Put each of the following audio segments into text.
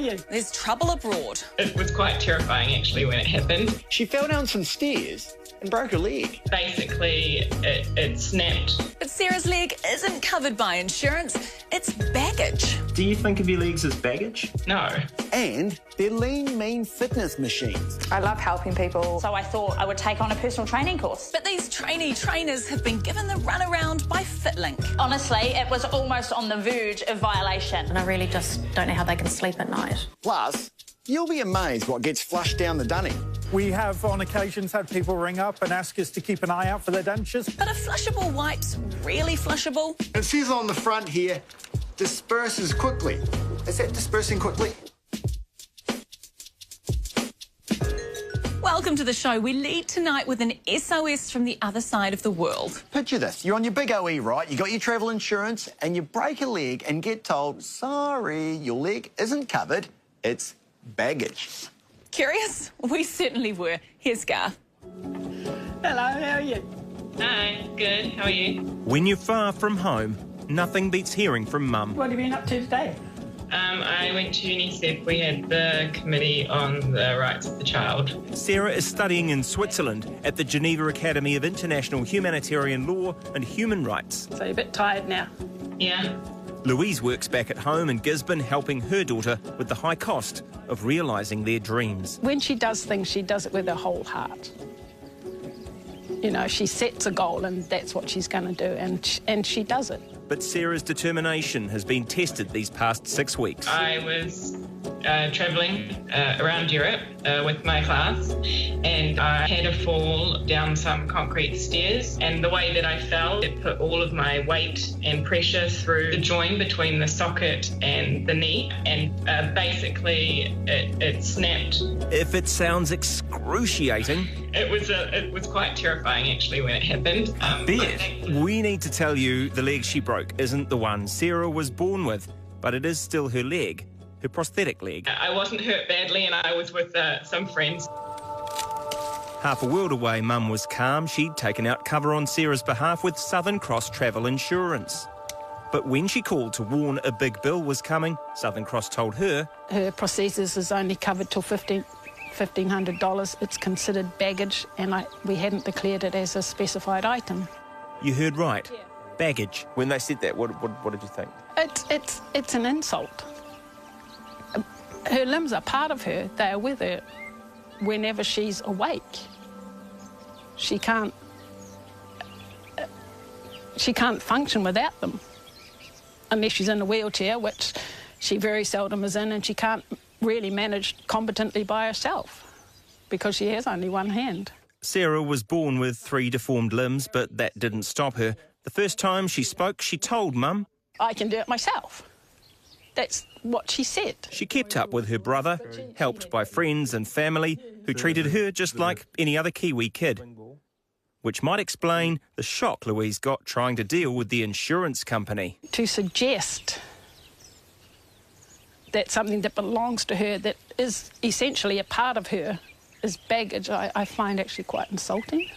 you? There's trouble abroad. It was quite terrifying, actually, when it happened. She fell down some stairs and broke her leg. Basically, it snapped. But Sarah's leg isn't covered by insurance. It's baggage. Do you think of your legs as baggage? No. And they're lean, mean fitness machines. I love helping people, so I thought I would take on a personal training course. But these trainee trainers have been given the runaround by FitLink. Honestly, it was almost on the verge of violation. And I really just don't know how they can sleep at night. Plus, you'll be amazed what gets flushed down the dunny. We have, on occasions, had people ring up and ask us to keep an eye out for their dentures. But are flushable wipes really flushable? It says on the front here, disperses quickly. Is that dispersing quickly? Welcome to the show. We lead tonight with an SOS from the other side of the world. Picture this. You're on your big OE, right? You got your travel insurance and you break a leg and get told, sorry, your leg isn't covered, it's baggage. Curious? We certainly were. Here's Garth. Hello, how are you? Hi, good. How are you? When you're far from home, nothing beats hearing from Mum. What have you been up to today? I went to UNICEF. We had the Committee on the Rights of the Child. Sarah is studying in Switzerland at the Geneva Academy of International Humanitarian Law and Human Rights. So you're a bit tired now? Yeah. Louise works back at home in Gisborne, helping her daughter with the high cost of realising their dreams. When she does things, she does it with her whole heart. You know, she sets a goal and that's what she's going to do, and she does it. But Sarah's determination has been tested these past 6 weeks. I was travelling around Europe with my class, and I had a fall down some concrete stairs, and the way that I fell, it put all of my weight and pressure through the joint between the socket and the knee, and basically it snapped. If it sounds excruciating... It was quite terrifying, actually, when it happened. We need to tell you the leg she broke isn't the one Sarah was born with, but it is still her leg, her prosthetic leg. I wasn't hurt badly, and I was with some friends. Half a world away, Mum was calm. She'd taken out cover on Sarah's behalf with Southern Cross Travel Insurance. But when she called to warn a big bill was coming, Southern Cross told her... Her prosthesis is only covered till $1,500. It's considered baggage, and we hadn't declared it as a specified item. You heard right. Yeah. Baggage. When they said that, what did you think? It's an insult. Her limbs are part of her. They are with her whenever she's awake. She can't function without them unless she's in a wheelchair, which she very seldom is in, and she can't really manage competently by herself because she has only one hand. Sarah was born with 3 deformed limbs, but that didn't stop her. The first time she spoke, she told Mum... I can do it myself. That's what she said. She kept up with her brother, helped by friends and family who treated her just like any other Kiwi kid. Which might explain the shock Louise got trying to deal with the insurance company. To suggest that something that belongs to her, that is essentially a part of her, is baggage, I find actually quite insulting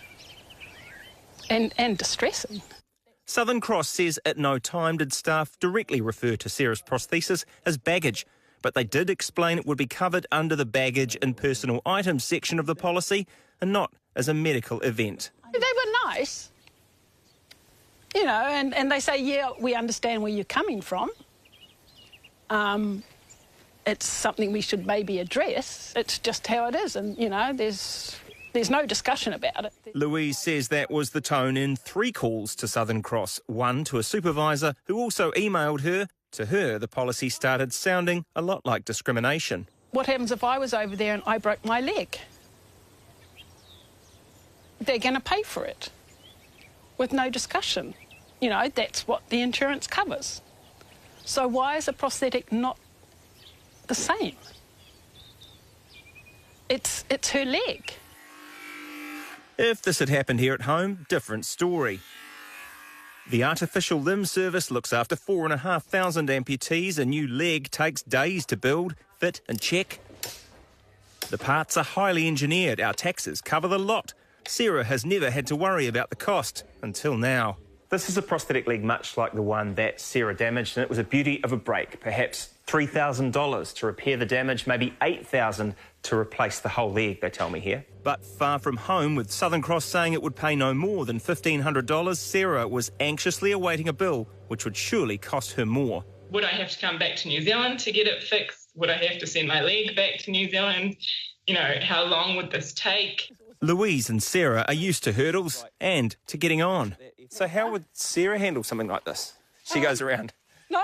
and distressing. Southern Cross says at no time did staff directly refer to Sarah's prosthesis as baggage, but they did explain it would be covered under the baggage and personal items section of the policy and not as a medical event. They were nice, you know, and they say, yeah, we understand where you're coming from. It's something we should maybe address. It's just how it is, and, you know, there's no discussion about it. Louise says that was the tone in 3 calls to Southern Cross, one to a supervisor who also emailed her. To her, the policy started sounding a lot like discrimination. What happens if I was over there and I broke my leg? They're going to pay for it with no discussion. You know, that's what the insurance covers. So why is a prosthetic not the same? It's her leg. If this had happened here at home, different story. The Artificial Limb Service looks after 4,500 amputees. A new leg takes days to build, fit and check. The parts are highly engineered. Our taxes cover the lot. Sarah has never had to worry about the cost until now. This is a prosthetic leg much like the one that Sarah damaged, and it was a beauty of a break. Perhaps $3,000 to repair the damage, maybe $8,000 to replace the whole leg, they tell me here. But far from home, with Southern Cross saying it would pay no more than $1,500, Sarah was anxiously awaiting a bill which would surely cost her more. Would I have to come back to New Zealand to get it fixed? Would I have to send my leg back to New Zealand? You know, how long would this take? Louise and Sarah are used to hurdles and to getting on. So how would Sarah handle something like this? She goes around. No,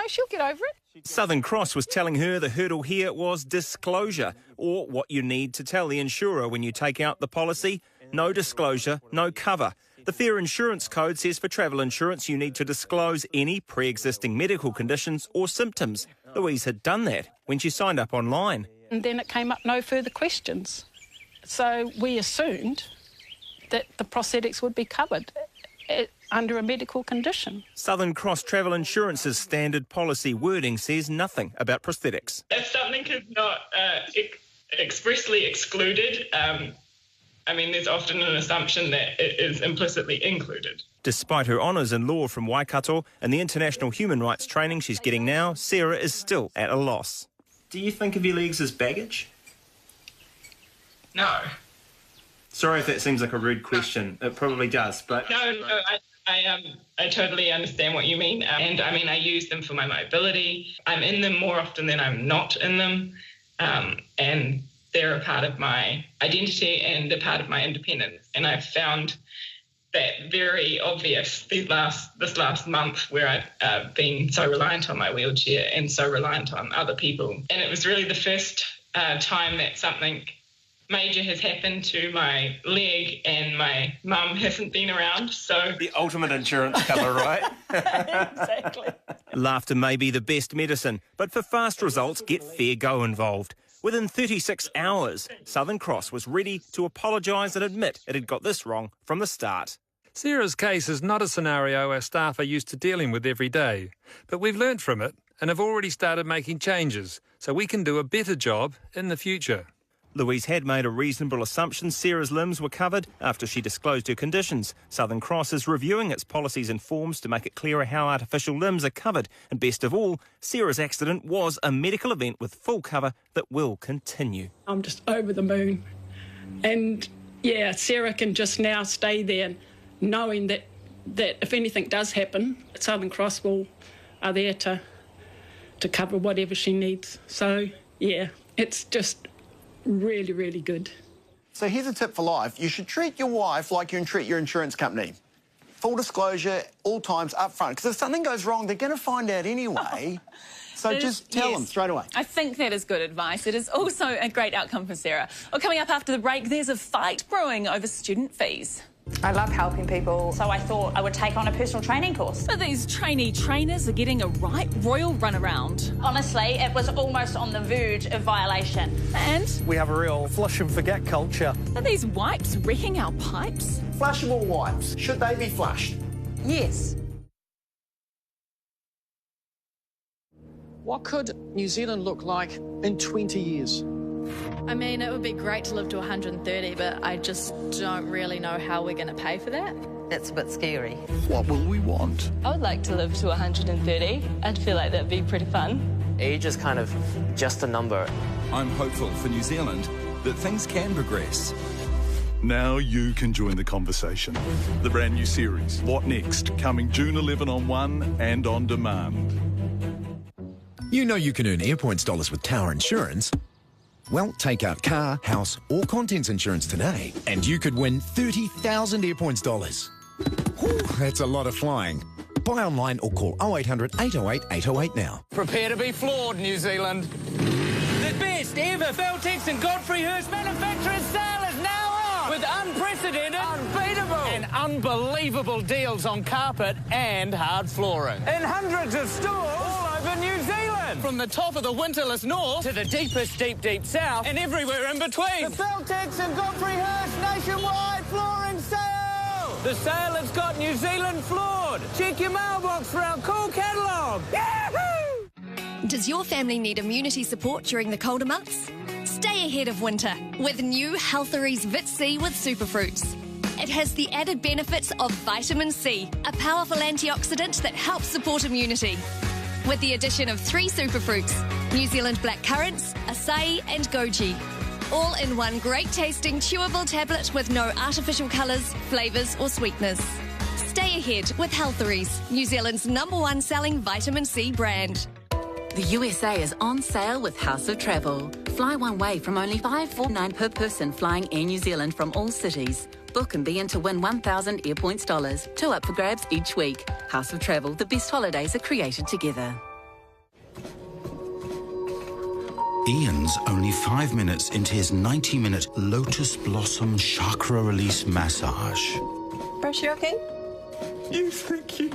she'll get over it. Southern Cross was telling her the hurdle here was disclosure, or what you need to tell the insurer when you take out the policy. No disclosure, no cover. The Fair Insurance Code says for travel insurance you need to disclose any pre-existing medical conditions or symptoms. Louise had done that when she signed up online. And then it came up no further questions. So we assumed that the prosthetics would be covered under a medical condition. Southern Cross Travel Insurance's standard policy wording says nothing about prosthetics. If something is not expressly excluded, there's often an assumption that it is implicitly included. Despite her honours in law from Waikato and the international human rights training she's getting now, Sarah is still at a loss. Do you think of your legs as baggage? No. Sorry if that seems like a rude question. It probably does, but... No, I totally understand what you mean. I use them for my mobility. I'm in them more often than I'm not in them. And they're a part of my identity and a part of my independence. And I've found that very obvious this last month, where I've been so reliant on my wheelchair and so reliant on other people. And it was really the first time that something major has happened to my leg and my mum hasn't been around, so... The ultimate insurance cover, right? Exactly. Laughter may be the best medicine, but for fast results, get FairGo involved. Within 36 hours, Southern Cross was ready to apologise and admit it had got this wrong from the start. Sarah's case is not a scenario our staff are used to dealing with every day, but we've learnt from it and have already started making changes so we can do a better job in the future. Louise had made a reasonable assumption Sarah's limbs were covered after she disclosed her conditions. Southern Cross is reviewing its policies and forms to make it clearer how artificial limbs are covered. And best of all, Sarah's accident was a medical event with full cover that will continue. I'm just over the moon. And, yeah, Sarah can just now stay there knowing that if anything does happen, Southern Cross are there to cover whatever she needs. So, yeah, it's just really, really good. So here's a tip for life. You should treat your wife like you treat your insurance company. Full disclosure, all times up front. Because if something goes wrong, they're going to find out anyway. So just tell them straight away. I think that is good advice. It is also a great outcome for Sarah. Well, coming up after the break, there's a fight brewing over student fees. I love helping people, so I thought I would take on a personal training course. But these trainee trainers are getting a right royal runaround. Honestly, it was almost on the verge of violation. And We have a real flush and forget culture. are these wipes wrecking our pipes? Flushable wipes, should they be flushed? Yes. What could New Zealand look like in 20 years? I mean, it would be great to live to 130, but I just don't really know how we're going to pay for that. That's a bit scary. What will we want? I would like to live to 130. I'd feel like that'd be pretty fun. Age is kind of just a number. I'm hopeful for New Zealand that things can progress. Now you can join the conversation. The brand new series, What Next? Coming June 11 on One and on demand. You know you can earn AirPoints dollars with Tower Insurance. Well, take out car, house or contents insurance today and you could win 30,000 AirPoints dollars. Whew, that's a lot of flying. Buy online or call 0800 808 808 now. Prepare to be floored, New Zealand. The best ever Feltex and Godfrey Hirst manufacturers sale is now on! With unprecedented, unbeatable, and unbelievable deals on carpet and hard flooring. In hundreds of stores all over New Zealand! From the top of the winterless north to the deepest deep south and everywhere in between. The Feltex and Godfrey Hirst nationwide flooring sale! The sale has got New Zealand floored. Check your mailbox for our cool catalogue. Yahoo! Does your family need immunity support during the colder months? Stay ahead of winter with new Healtheries Vit C with superfruits. It It has the added benefits of vitamin C, a powerful antioxidant that helps support immunity. With the addition of 3 superfruits, New Zealand black currants, acai and goji. All in one great tasting chewable tablet with no artificial colours, flavours or sweeteners. Stay ahead with Healtheries, New Zealand's #1 selling vitamin C brand. The USA is on sale with House of Travel. Fly one way from only $549 per person flying Air New Zealand from all cities. Book and be in to win 1,000 AirPoints dollars. 2 up for grabs each week. House of Travel, the best holidays are created together. Ian's only 5 minutes into his 90-minute Lotus Blossom Chakra Release Massage. Brush, you okay? Yes, thank you.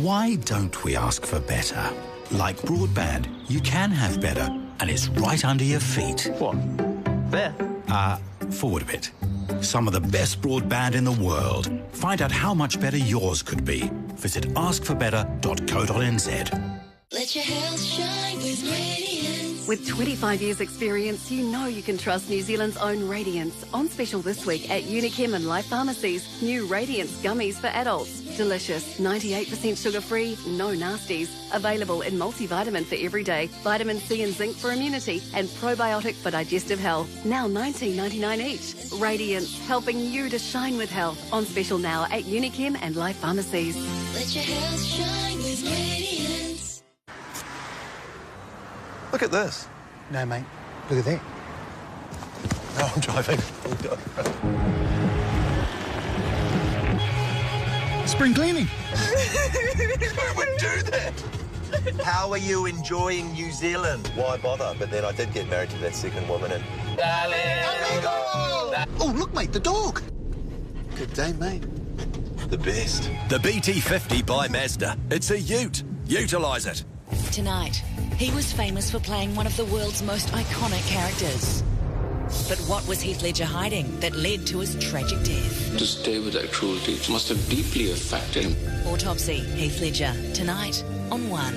Why don't we ask for better? Like broadband, you can have better, and it's right under your feet. What? There? Forward a bit. Some of the best broadband in the world. Find out how much better yours could be. Visit askforbetter.co.nz. Let your health shine with Radiance. With 25 years experience, you know you can trust New Zealand's own Radiance. On special this week at Unichem and Life Pharmacies, new Radiance gummies for adults. Delicious, 98% sugar-free, no nasties. Available in multivitamin for every day, vitamin C and zinc for immunity, and probiotic for digestive health. Now $19.99 each. Radiance, helping you to shine with health. On special now at Unichem and Life Pharmacies. Let your health shine with Radiance. Look at this. No, mate. Look at that. No, I'm driving. Spring cleaning. Who would do that? How are you enjoying New Zealand? Why bother? But then I did get married to that second woman and... Oh, look, mate, the dog. Good day, mate. The best. The BT50 by Mazda. It's a ute. Utilise it. Tonight, he was famous for playing one of the world's most iconic characters. But what was Heath Ledger hiding that led to his tragic death? To stay with that cruelty must have deeply affected him. Autopsy, Heath Ledger, tonight on One.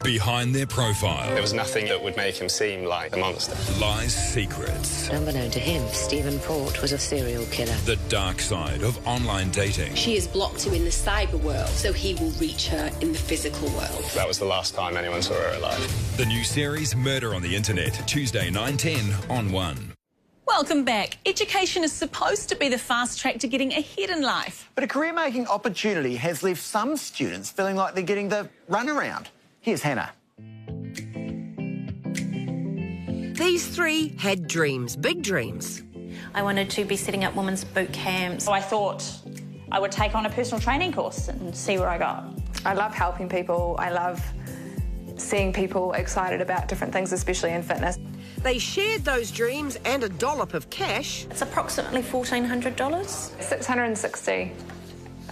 Behind their profile There was nothing that would make him seem like a monster. lies secrets. Unbeknown to him, Stephen Port was a serial killer. The dark side of online dating. She has blocked him in the cyber world, so he will reach her in the physical world. That was the last time anyone saw her alive. The new series Murder on the Internet, Tuesday 9:10 on One. Welcome back. Education is supposed to be the fast track to getting ahead in life. But a career-making opportunity has left some students feeling like they're getting the runaround. Here's Hannah. These 3 had dreams, big dreams. I wanted to be setting up women's boot camps. So I thought I would take on a personal training course and see where I got. I love helping people. I love seeing people excited about different things, especially in fitness. They shared those dreams and a dollop of cash. It's approximately $1,400. $660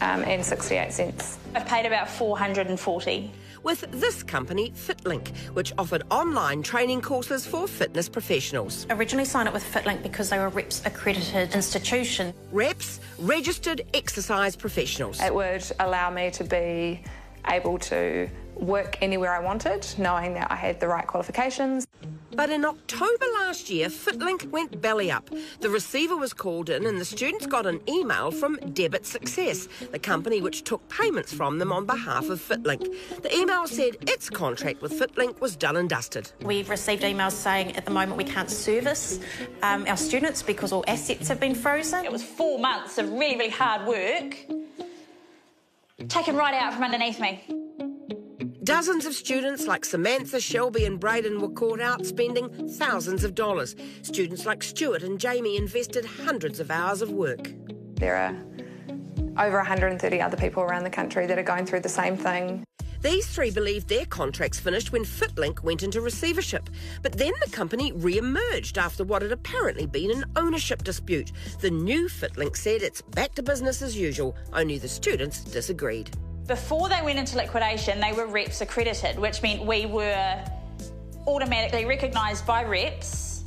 and 68 cents. I've paid about $440. With this company, FitLink, which offered online training courses for fitness professionals. Originally signed up with FitLink because they were REPS accredited institution. REPS, registered exercise professionals. It would allow me to be able to work anywhere I wanted, knowing that I had the right qualifications. But in October last year, FitLink went belly up. The receiver was called in and the students got an email from Debit Success, the company which took payments from them on behalf of FitLink. The email said its contract with FitLink was done and dusted. We've received emails saying at the moment we can't service our students because all assets have been frozen. It was 4 months of really, really hard work, taken right out from underneath me. Dozens of students like Samantha, Shelby and Braden were caught out spending thousands of dollars. Students like Stuart and Jamie invested hundreds of hours of work. There are over 130 other people around the country that are going through the same thing. These 3 believed their contracts finished when FitLink went into receivership. But then the company re-emerged after what had apparently been an ownership dispute. The new FitLink said it's back to business as usual, only the students disagreed. Before they went into liquidation, they were REPS accredited, which meant we were automatically recognised by REPS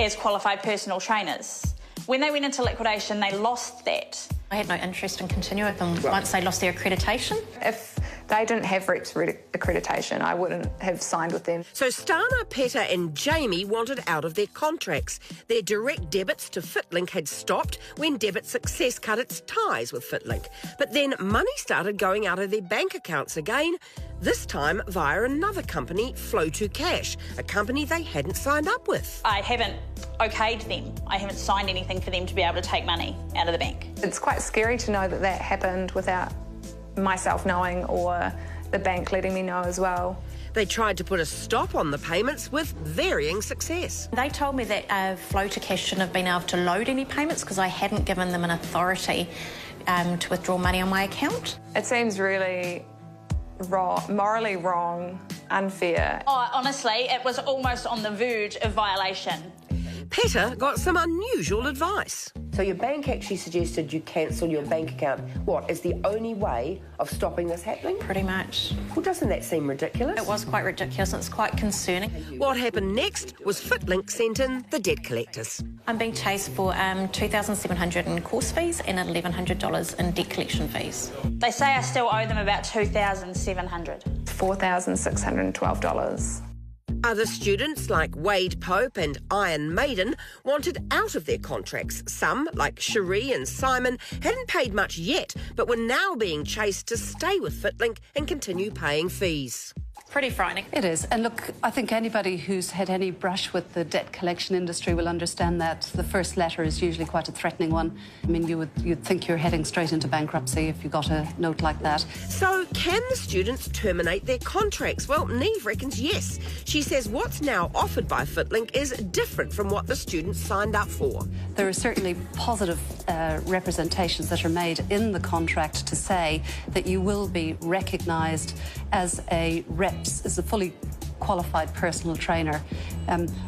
as qualified personal trainers. When they went into liquidation, they lost that. I had no interest in continuing with them once they lost their accreditation. If They didn't have REPS accreditation. I wouldn't have signed with them. So Stana, Petter and Jamie wanted out of their contracts. Their direct debits to FitLink had stopped when Debit Success cut its ties with FitLink. But then money started going out of their bank accounts again, this time via another company, Flow2Cash, a company they hadn't signed up with. I haven't okayed them. I haven't signed anything for them to be able to take money out of the bank. It's quite scary to know that that happened without myself knowing or the bank letting me know as well. They tried to put a stop on the payments with varying success. They told me that Flow2Cash shouldn't have been able to load any payments because I hadn't given them an authority to withdraw money on my account. It seems really wrong, morally wrong, unfair. Oh, honestly, it was almost on the verge of violation. Petter got some unusual advice. So your bank actually suggested you cancel your bank account. What, is the only way of stopping this happening? Pretty much. Well, doesn't that seem ridiculous? It was quite ridiculous and it's quite concerning. What happened next was FitLink sent in the debt collectors. I'm being chased for $2,700 in course fees and $1,100 in debt collection fees. They say I still owe them about $2,700. $4,612. Other students, like Wade Pope and Iron Maiden, wanted out of their contracts. Some, like Cherie and Simon, hadn't paid much yet, but were now being chased to stay with FitLink and continue paying fees. Pretty frightening. It is. And look, I think anybody who's had any brush with the debt collection industry will understand that the first letter is usually quite a threatening one. I mean, you'd think you're heading straight into bankruptcy if you got a note like that. So can the students terminate their contracts? Well, Neve reckons yes. She says what's now offered by FitLink is different from what the students signed up for. There are certainly positive representations that are made in the contract to say that you will be recognised as a REPS, as a fully qualified personal trainer.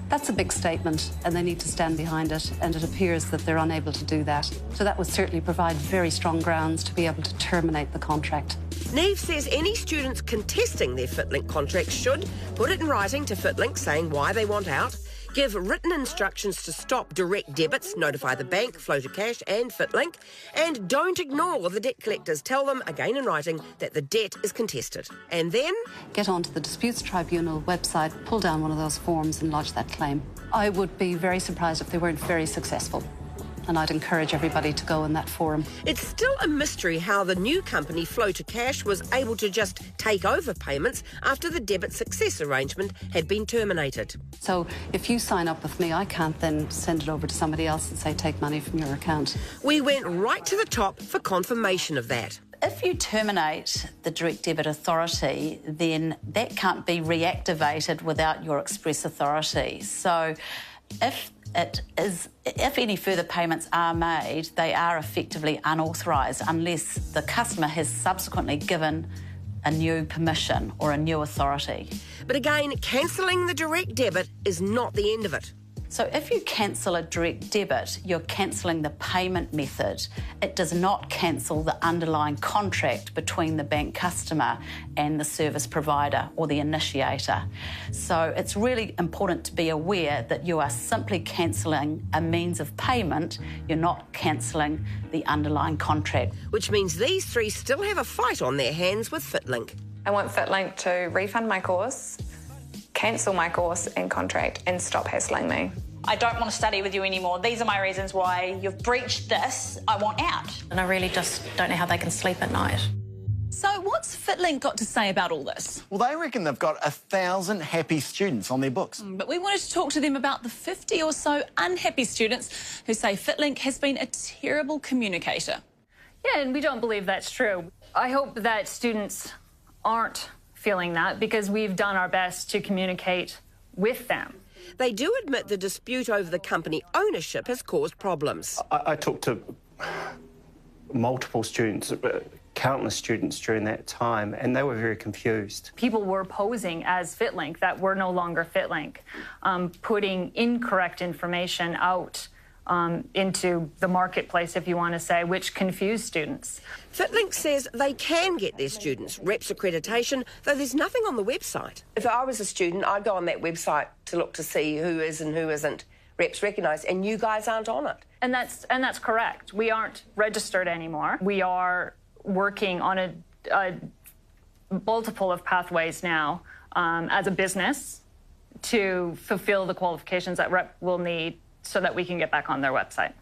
That's a big statement and they need to stand behind it, and it appears that they're unable to do that. So that would certainly provide very strong grounds to be able to terminate the contract. Neve says any students contesting their FitLink contract should put it in writing to FitLink saying why they want out, give written instructions to stop direct debits, notify the bank, Flow2Cash and FitLink, and don't ignore the debt collectors. Tell them, again in writing, that the debt is contested. And then get onto the Disputes Tribunal website, pull down one of those forms and lodge that claim. I would be very surprised if they weren't very successful. And I'd encourage everybody to go in that forum. It's still a mystery how the new company, Flow2Cash, was able to just take over payments after the Debit Success arrangement had been terminated. So if you sign up with me, I can't then send it over to somebody else and say, take money from your account. We went right to the top for confirmation of that. If you terminate the direct debit authority, then that can't be reactivated without your express authority. So if any further payments are made, they are effectively unauthorised unless the customer has subsequently given a new permission or a new authority. But again, cancelling the direct debit is not the end of it. So if you cancel a direct debit, you're cancelling the payment method. It does not cancel the underlying contract between the bank customer and the service provider or the initiator. So it's really important to be aware that you are simply cancelling a means of payment. You're not cancelling the underlying contract. Which means these three still have a fight on their hands with FitLink. I want FitLink to refund my course, cancel my course and contract, and stop hassling me. I don't want to study with you anymore. These are my reasons why you've breached this. I want out. And I really just don't know how they can sleep at night. So what's FitLink got to say about all this? Well, they reckon they've got 1,000 happy students on their books. But we wanted to talk to them about the 50 or so unhappy students who say FitLink has been a terrible communicator. Yeah, and we don't believe that's true. I hope that students aren't feeling that because we've done our best to communicate with them. They do admit the dispute over the company ownership has caused problems. I talked to multiple students, countless students during that time, and they were very confused. People were posing as FitLink that were no longer FitLink, putting incorrect information out into the marketplace, if you want to say, which confused students. FitLink says they can get their students REPS accreditation, though there's nothing on the website. If I was a student, I'd go on that website to look to see who is and who isn't REPS recognised, and you guys aren't on it. And that's correct. We aren't registered anymore. We are working on a multiple of pathways now as a business to fulfill the qualifications that rep will need so that we can get back on their website.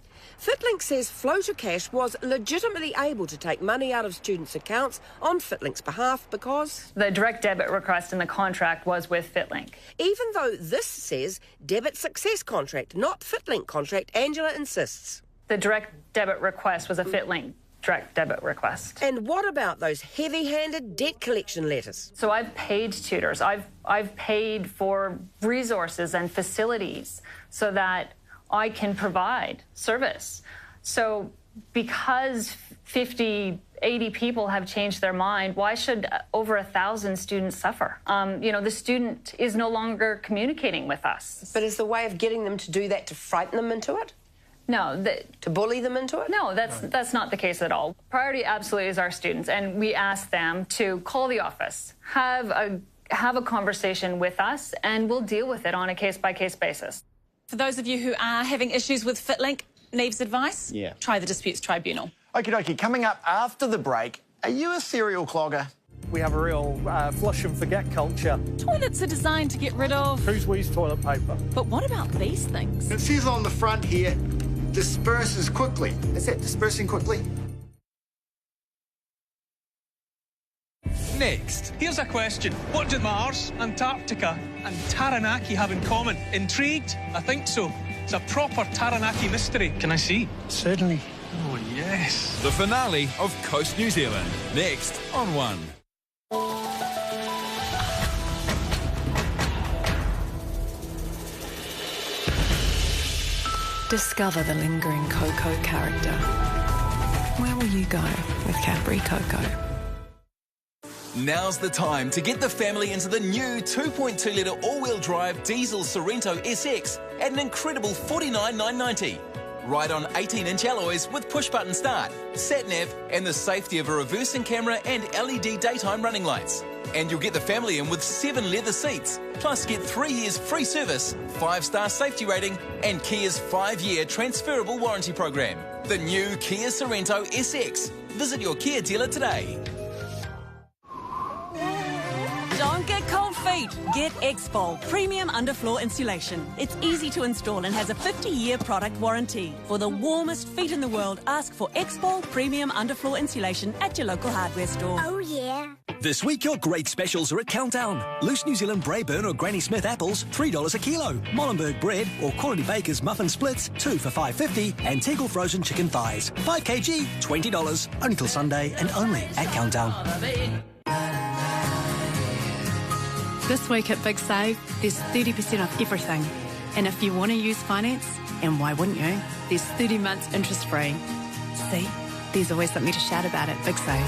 FitLink says Floater Cash was legitimately able to take money out of students' accounts on FitLink's behalf because the direct debit request in the contract was with FitLink. Even though this says debit success contract, not FitLink contract, Angela insists. The direct debit request was a FitLink direct debit request. And what about those heavy-handed debt collection letters? So I've paid tutors. I've paid for resources and facilities so that I can provide service. So because 50, 80 people have changed their mind, why should over 1,000 students suffer? The student is no longer communicating with us. But is the way of getting them to do that to frighten them into it? No. To bully them into it? No, that's not the case at all. Priority absolutely is our students, and we ask them to call the office, have a conversation with us, and we'll deal with it on a case-by-case basis. For those of you who are having issues with FitLink, Neve's advice, try the Disputes Tribunal. Okie dokie, coming up after the break, are you a serial clogger? We have a real flush and forget culture. Toilets are designed to get rid of... Who's used toilet paper? But what about these things? It says on the front here, disperses quickly. Is that dispersing quickly? Next, here's a question. What do Mars, Antarctica and Taranaki have in common? Intrigued? I think so. It's a proper Taranaki mystery. Can I see? Certainly. Oh, yes. The finale of Coast New Zealand. Next on 1. Discover the lingering cocoa character. Where will you go with Cadbury Cocoa? Now's the time to get the family into the new 2.2-litre all-wheel drive diesel Sorento SX at an incredible $49,990. Ride on 18-inch alloys with push-button start, sat-nav and the safety of a reversing camera and LED daytime running lights. And you'll get the family in with 7 leather seats, plus get 3 years free service, 5-star safety rating and Kia's 5-year transferable warranty program. The new Kia Sorento SX. Visit your Kia dealer today. Don't get cold feet. Get Xpol Premium Underfloor Insulation. It's easy to install and has a 50-year product warranty. For the warmest feet in the world, ask for Xpol Premium Underfloor Insulation at your local hardware store. Oh, yeah. This week, your great specials are at Countdown. Loose New Zealand Braeburn or Granny Smith apples, $3 a kilo. Molenberg bread or Quality Baker's muffin splits, 2 for $5.50. And Tegel frozen chicken thighs, 5 kg, $20. Only till Sunday and only at Countdown. This week at Big Save, there's 30% off everything. And if you want to use finance, and why wouldn't you, there's 30 months interest-free. See, there's always something to shout about at Big Save.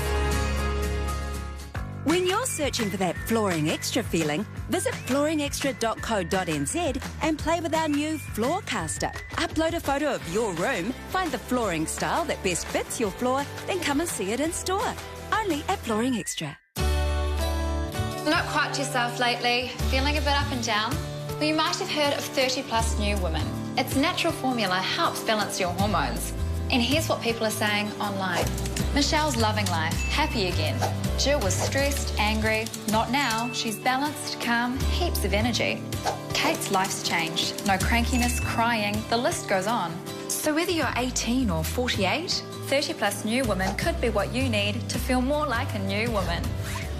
When you're searching for that Flooring Extra feeling, visit flooringextra.co.nz and play with our new Floorcaster. Upload a photo of your room, find the flooring style that best fits your floor, then come and see it in store. Only at Flooring Extra. Not quite yourself lately? Feeling a bit up and down? Well, you might have heard of 30 Plus New Women. Its natural formula helps balance your hormones. And here's what people are saying online. Michelle's loving life, happy again. Jill was stressed, angry. Not now. She's balanced, calm, heaps of energy. Kate's life's changed. No crankiness, crying, the list goes on. So whether you're 18 or 48, 30 Plus New Women could be what you need to feel more like a new woman.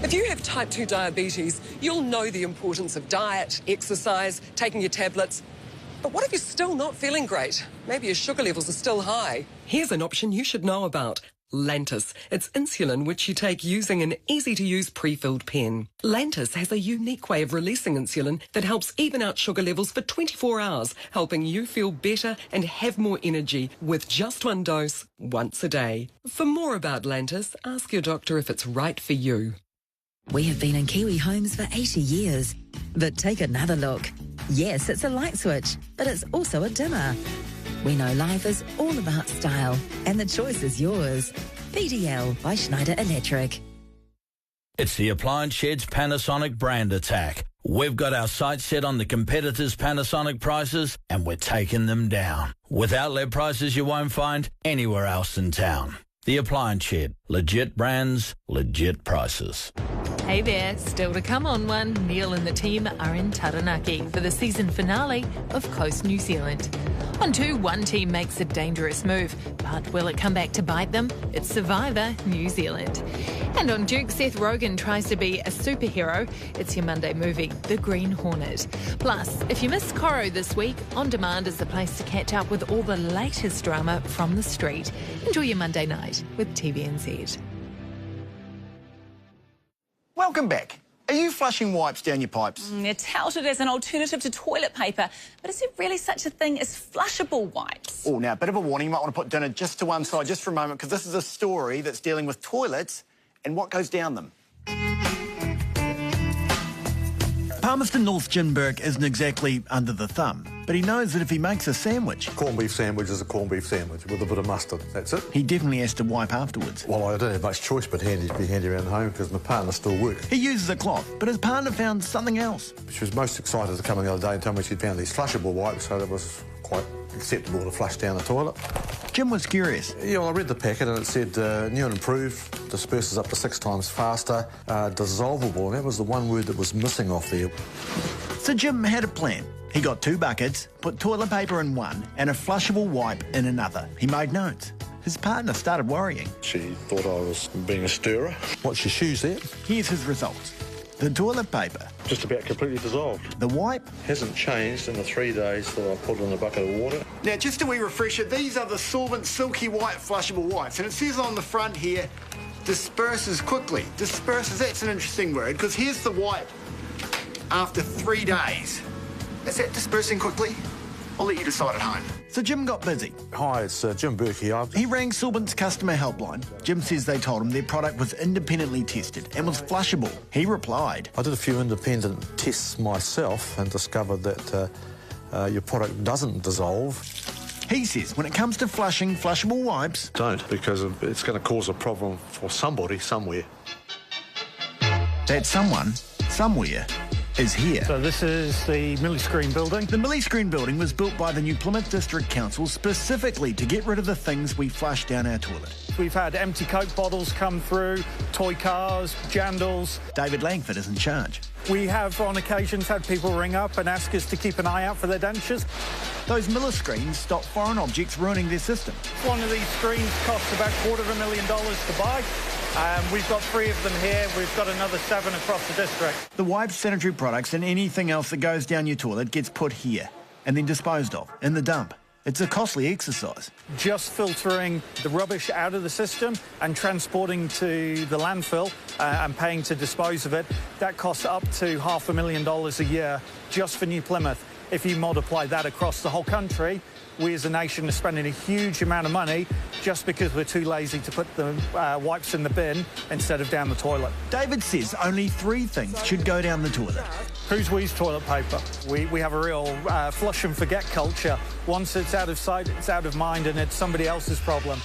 If you have type 2 diabetes, you'll know the importance of diet, exercise, taking your tablets. But what if you're still not feeling great? Maybe your sugar levels are still high. Here's an option you should know about. Lantus. It's insulin which you take using an easy-to-use pre-filled pen. Lantus has a unique way of releasing insulin that helps even out sugar levels for 24 hours, helping you feel better and have more energy with just 1 dose, once a day. For more about Lantus, ask your doctor if it's right for you. We have been in Kiwi homes for 80 years. But take another look. Yes, it's a light switch, but it's also a dimmer. We know life is all about style, and the choice is yours. PDL by Schneider Electric. It's the Appliance Shed's Panasonic brand attack. We've got our sights set on the competitors' Panasonic prices, and we're taking them down. With outlet prices you won't find anywhere else in town. The Appliance Shed, Legit brands, legit prices. Hey there, still to come on One, Neil and the team are in Taranaki for the season finale of Coast New Zealand. On Two, one team makes a dangerous move, but will it come back to bite them? It's Survivor New Zealand. And on Duke, Seth Rogen tries to be a superhero. It's your Monday movie, The Green Hornet. Plus, if you missed Coro this week, On Demand is the place to catch up with all the latest drama from the street. Enjoy your Monday night with TVNZ. Welcome back. Are you flushing wipes down your pipes? They're touted as an alternative to toilet paper, but is there really such a thing as flushable wipes? Oh, now, a bit of a warning. You might want to put dinner just to one side just for a moment, because this is a story that's dealing with toilets and what goes down them. Palmerston North's Jim Burke isn't exactly under the thumb, but he knows that if he makes a sandwich... Corned beef sandwich is a corned beef sandwich with a bit of mustard. That's it. He definitely has to wipe afterwards. Well, I don't have much choice but be handy around home because my partner still works. He uses a cloth, but his partner found something else. She was most excited to come in the other day and tell me she'd found these flushable wipes, so that was quite acceptable to flush down the toilet. Jim was curious. Yeah, well, I read the packet and it said new and improved, disperses up to 6 times faster, dissolvable, and that was the one word that was missing off there. So Jim had a plan. He got 2 buckets, put toilet paper in one and a flushable wipe in another. He made notes. His partner started worrying. She thought I was being a stirrer. What's your shoes there? Here's his results. The toilet paper. Just about completely dissolved. The wipe. Hasn't changed in the 3 days that I put it in a bucket of water. Now, just a wee refresher, these are the Sorbent Silky White flushable wipes. And it says on the front here, disperses quickly. Disperses, that's an interesting word, because here's the wipe after 3 days. Is that dispersing quickly? I'll let you decide at home. So Jim got busy. Hi, it's Jim Burke here. He rang Sorbent's customer helpline. Jim says they told him their product was independently tested and was flushable. He replied, I did a few independent tests myself and discovered that your product doesn't dissolve. He says when it comes to flushing flushable wipes... Don't, because it's going to cause a problem for somebody somewhere. That someone, somewhere, is here. So this is the Millie Screen building. The Millie Screen building was built by the New Plymouth District Council specifically to get rid of the things we flush down our toilet. We've had empty Coke bottles come through, toy cars, jandals. David Langford is in charge. We have on occasions had people ring up and ask us to keep an eye out for their dentures. Those Miller screens stop foreign objects ruining their system. One of these screens costs about $250,000 to buy. We've got 3 of them here. We've got another 7 across the district. The wipes, sanitary products and anything else that goes down your toilet gets put here and then disposed of in the dump. It's a costly exercise. Just filtering the rubbish out of the system and transporting to the landfill and paying to dispose of it, that costs up to $500,000 a year just for New Plymouth. If you multiply that across the whole country, we as a nation are spending a huge amount of money just because we're too lazy to put the wipes in the bin instead of down the toilet. David says only 3 things should go down the toilet. Who's we's toilet paper? We have a real flush and forget culture. Once it's out of sight, it's out of mind, and it's somebody else's problem.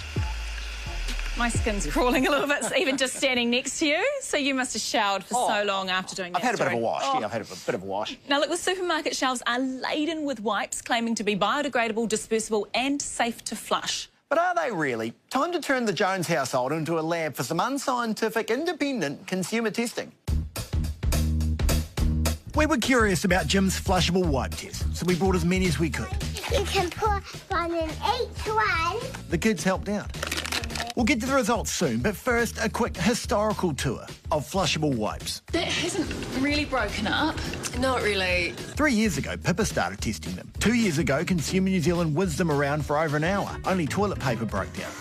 My skin's crawling a little bit, even just standing next to you. So you must have showered for so long after doing that. I've had a bit of a wash. Oh. Yeah, I've had a bit of a wash. Now, look, the supermarket shelves are laden with wipes claiming to be biodegradable, dispersible and safe to flush. But are they really? Time to turn the Jones household into a lab for some unscientific, independent consumer testing. We were curious about Jim's flushable wipe test, so we brought as many as we could. You can put one in each one. The kids helped out. We'll get to the results soon, but first, a quick historical tour of flushable wipes. That hasn't really broken up. Not really. 3 years ago, Pippa started testing them. 2 years ago, Consumer New Zealand whizzed them around for over an hour. Only toilet paper broke down.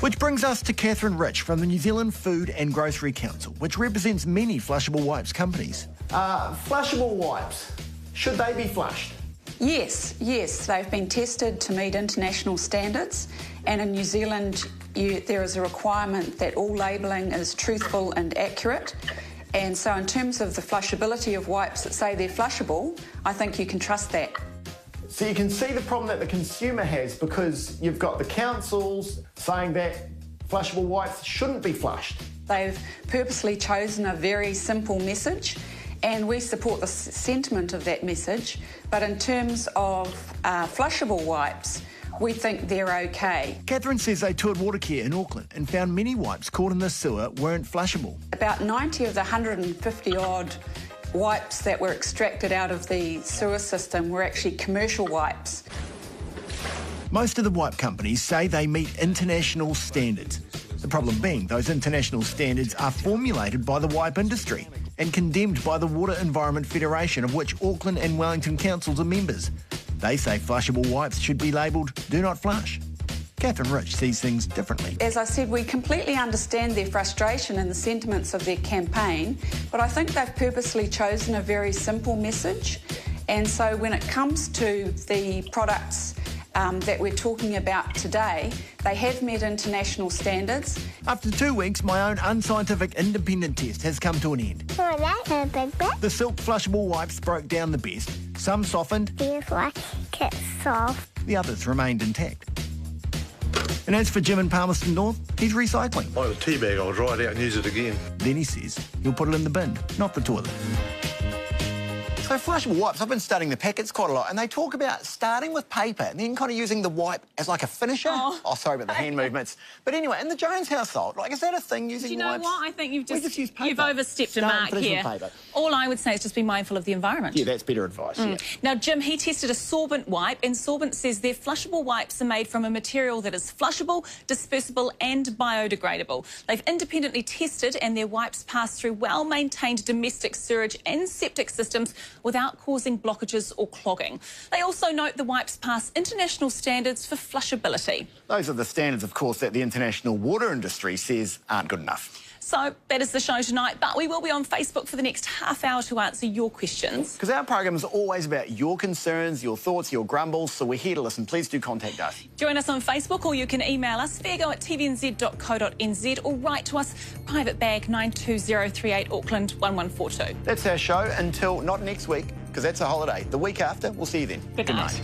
Which brings us to Catherine Rich from the New Zealand Food and Grocery Council, which represents many flushable wipes companies. Flushable wipes, should they be flushed? Yes, they've been tested to meet international standards, and in New Zealand there is a requirement that all labelling is truthful and accurate, and so in terms of the flushability of wipes that say they're flushable, I think you can trust that. So you can see the problem that the consumer has because you've got the councils saying that flushable wipes shouldn't be flushed. They've purposely chosen a very simple message, and we support the sentiment of that message, but in terms of flushable wipes, we think they're okay. Catherine says they toured Watercare in Auckland and found many wipes caught in the sewer weren't flushable. About 90 of the 150-odd wipes that were extracted out of the sewer system were actually commercial wipes. Most of the wipe companies say they meet international standards. The problem being those international standards are formulated by the wipe industry and condemned by the Water Environment Federation, of which Auckland and Wellington councils are members. They say flushable wipes should be labelled "Do Not Flush." Catherine Rich sees things differently. As I said, we completely understand their frustration and the sentiments of their campaign, but I think they've purposely chosen a very simple message. And so when it comes to the products that we're talking about today, they have met international standards. After 2 weeks, my own unscientific independent test has come to an end. The silk flushable wipes broke down the best. Some softened. The others remained intact. And as for Jim in Palmerston North, he's recycling. Like the tea bag, I'll dry it out and use it again. Then he says he'll put it in the bin, not the toilet. So flushable wipes, I've been studying the packets quite a lot, and they talk about starting with paper and then kind of using the wipe as like a finisher. Oh, sorry about the hand movements. But anyway, in the Jones household, like, is that a thing, using wipes? Do you know what? I think you've use paper. you've overstepped a mark here. All I would say is just be mindful of the environment. Yeah, that's better advice, yeah. Now, Jim, he tested a sorbent wipe, and sorbent says their flushable wipes are made from a material that is flushable, dispersible and biodegradable. They've independently tested, and their wipes pass through well-maintained domestic sewage and septic systems without causing blockages or clogging. They also note the wipes pass international standards for flushability. Those are the standards, of course, that the international water industry says aren't good enough. So that is the show tonight, but we will be on Facebook for the next half hour to answer your questions. Because our program is always about your concerns, your thoughts, your grumbles, so we're here to listen. Please do contact us. Join us on Facebook, or you can email us, fairgo@tvnz.co.nz, or write to us, Private Bag 92038 Auckland 1142. That's our show until not next week, because that's a holiday. The week after, we'll see you then. Good night.